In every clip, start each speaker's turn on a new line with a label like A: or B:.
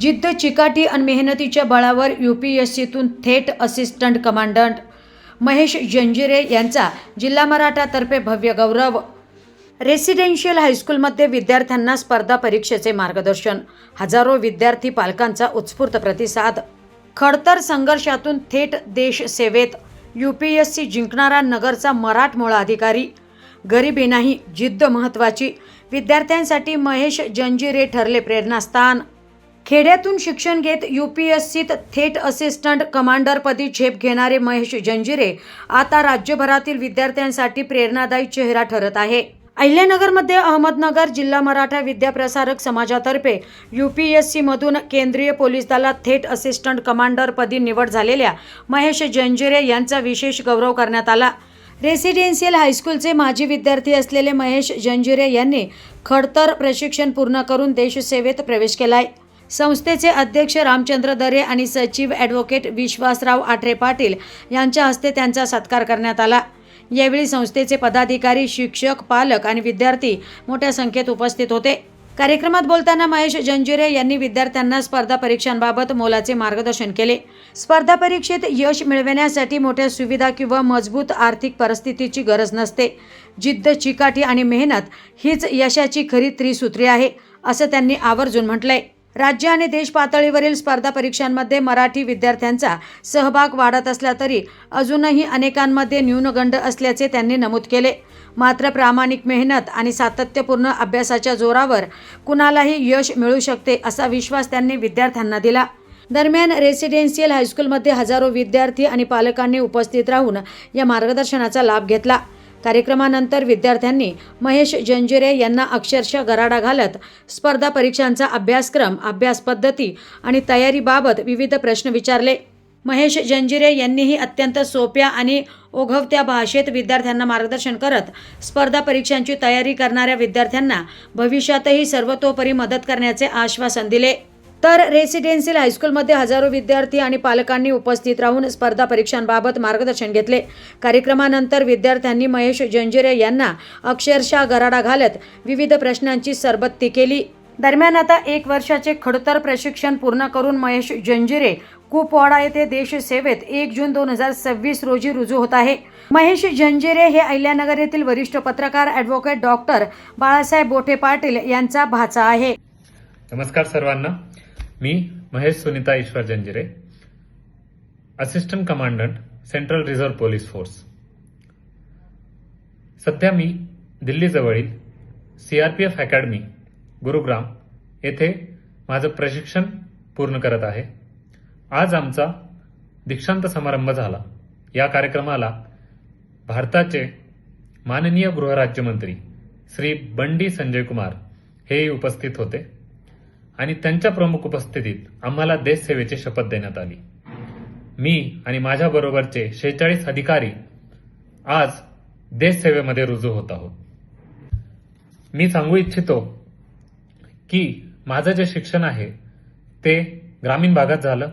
A: जिद्द, चिकाटी आणि मेहनतीच्या बळावर UPSCतून थेट असिस्टंट कमांडंट महेश जंजिरे यांचा जिल्हा मराठातर्फे भव्य गौरव. रेसिडेन्शियल हायस्कूलमध्ये विद्यार्थ्यांना स्पर्धा परीक्षेचे मार्गदर्शन. हजारो विद्यार्थी पालकांचा उत्स्फूर्त प्रतिसाद. खडतर संघर्षातून थेट देश सेवेत. UPSC जिंकणारा नगरचा मराठमोळा अधिकारी. गरिबी नाही, जिद्द महत्त्वाची. विद्यार्थ्यांसाठी महेश जंजिरे ठरले प्रेरणास्थान. खेड्यातून शिक्षण घेत UPSCत थेट असिस्टंट कमांडरपदी झेप घेणारे महेश जंजिरे आता राज्यभरातील विद्यार्थ्यांसाठी प्रेरणादायी चेहरा ठरत आहे. अहिल्यानगरमध्ये अहमदनगर जिल्हा मराठा विद्याप्रसारक समाजातर्फे UPSCमधून केंद्रीय पोलीस दलात थेट असिस्टंट कमांडरपदी निवड झालेल्या महेश जंजिरे यांचा विशेष गौरव करण्यात आला. रेसिडेन्शियल हायस्कूलचे माजी विद्यार्थी असलेले महेश जंजिरे यांनी खडतर प्रशिक्षण पूर्ण करून देशसेवेत प्रवेश केलाय. संस्थेचे अध्यक्ष रामचंद्र दरे आणि सचिव ॲडव्होकेट विश्वासराव आठरे पाटील यांच्या हस्ते त्यांचा सत्कार करण्यात आला. यावेळी संस्थेचे पदाधिकारी, शिक्षक, पालक आणि विद्यार्थी मोठ्या संख्येत उपस्थित होते. कार्यक्रमात बोलताना महेश जंजिरे यांनी विद्यार्थ्यांना स्पर्धा परीक्षांबाबत मोलाचे मार्गदर्शन केले. स्पर्धा परीक्षेत यश मिळविण्यासाठी मोठ्या सुविधा किंवा मजबूत आर्थिक परिस्थितीची गरज नसते. जिद्द, चिकाटी आणि मेहनत हीच यशाची खरी त्रिसूत्री आहे, असं त्यांनी आवर्जून म्हटलंय. राज्य आणि देश पातळीवरील स्पर्धा परीक्षांमध्ये मराठी विद्यार्थ्यांचा सहभाग वाढत असला तरी अजूनही अनेकांमध्ये न्यूनगंड असल्याचे त्यांनी नमूद केले. मात्र प्रामाणिक मेहनत आणि सातत्यपूर्ण अभ्यासाच्या जोरावर कुणालाही यश मिळू शकते, असा विश्वास त्यांनी विद्यार्थ्यांना दिला. दरम्यान रेसिडेन्शियल हायस्कूलमध्ये हजारो विद्यार्थी आणि पालकांनी उपस्थित राहून या मार्गदर्शनाचा लाभ घेतला. कार्यक्रमानंतर विद्यार्थ्यांनी महेश जंजिरे यांना अक्षरशः गराडा घालत स्पर्धा परीक्षांचा अभ्यासक्रम, अभ्यास पद्धती आणि तयारीबाबत विविध प्रश्न विचारले. महेश जंजिरे यांनीही अत्यंत सोप्या आणि ओघवत्या भाषेत विद्यार्थ्यांना मार्गदर्शन करत स्पर्धा परीक्षांची तयारी करणाऱ्या विद्यार्थ्यांना भविष्यातही सर्वतोपरी मदत करण्याचे आश्वासन दिले. तर रेसिडेन्शियल हायस्कूलमध्ये हजारो विद्यार्थी आणि पालकांनी उपस्थित राहून स्पर्धा परीक्षांबाबत मार्गदर्शन घेतले. कार्यक्रमानंतर विद्यार्थ्यांनी महेश जंजिरे यांना अक्षरशः गराडा घालत विविध प्रश्नांची सरबत्ती केली. दरम्यान आता 1 वर्षाचे खडतर प्रशिक्षण पूर्ण करून महेश जंजिरे कुपवाडा येथे देशसेवेत 1 जून 2026 रोजी रुजू होत आहे. महेश जंजिरे हे अहिल्यानगर येथील वरिष्ठ पत्रकार ॲडव्होकेट डॉक्टर बाळासाहेब बोठे पाटील यांचा भाचा आहे.
B: नमस्कार सर्वांना. मी Mahesh Sunita Ishwar Janjire, assistant commandant, central reserve police force. सध्या मी दिल्लीजवळील CRPF अकॅडमी गुरुग्राम येथे माझं प्रशिक्षण पूर्ण करत आहे. आज आमचा दीक्षांत समारंभ झाला. या कार्यक्रमाला भारताचे माननीय गृहराज्यमंत्री श्री बंडी संजय कुमार हे उपस्थित होते आणि त्यांच्या प्रमुख उपस्थितीत आम्हाला देशसेवेची शपथ देण्यात आली. मी आणि माझ्याबरोबरचे 46 अधिकारी आज देशसेवेमध्ये रुजू होत आहोत. मी सांगू इच्छितो की माझं जे शिक्षण आहे ते ग्रामीण भागात झालं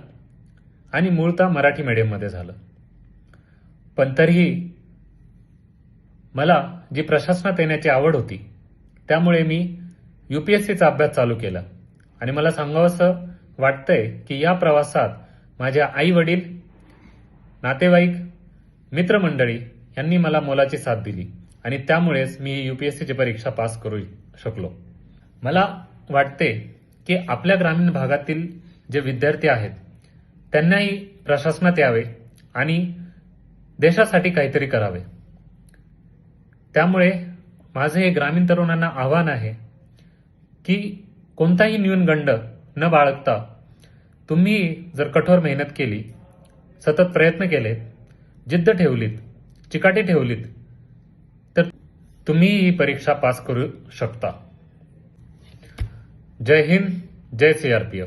B: आणि मूळतः मराठी मीडियममध्ये झालं. पण तरीही मला जी प्रशासनात येण्याची आवड होती त्यामुळे मी UPSCचा अभ्यास चालू केला आणि मला सांगावंसं वाटतंय की या प्रवासात माझ्या आई-वडील, नातेवाईक, मित्रमंडळी यांनी मला मोलाची साथ दिली आणि त्यामुळेच मी UPSCची परीक्षा पास करू शकलो. मला वाटते की आपल्या ग्रामीण भागातील जे विद्यार्थी आहेत त्यांनाही प्रशासनात यावे आणि देशासाठी काहीतरी करावे. त्यामुळे माझे हे ग्रामीण तरुणांना आव्हान आहे की कोणताही न्यूनगंड न बाळगता तुम्ही जर कठोर मेहनत केली, सतत प्रयत्न केले, जिद्द ठेवलीत, चिकाटी ठेवलीत तर तुम्ही ही परीक्षा पास करू शकता. जय हिंद, जय CRPF.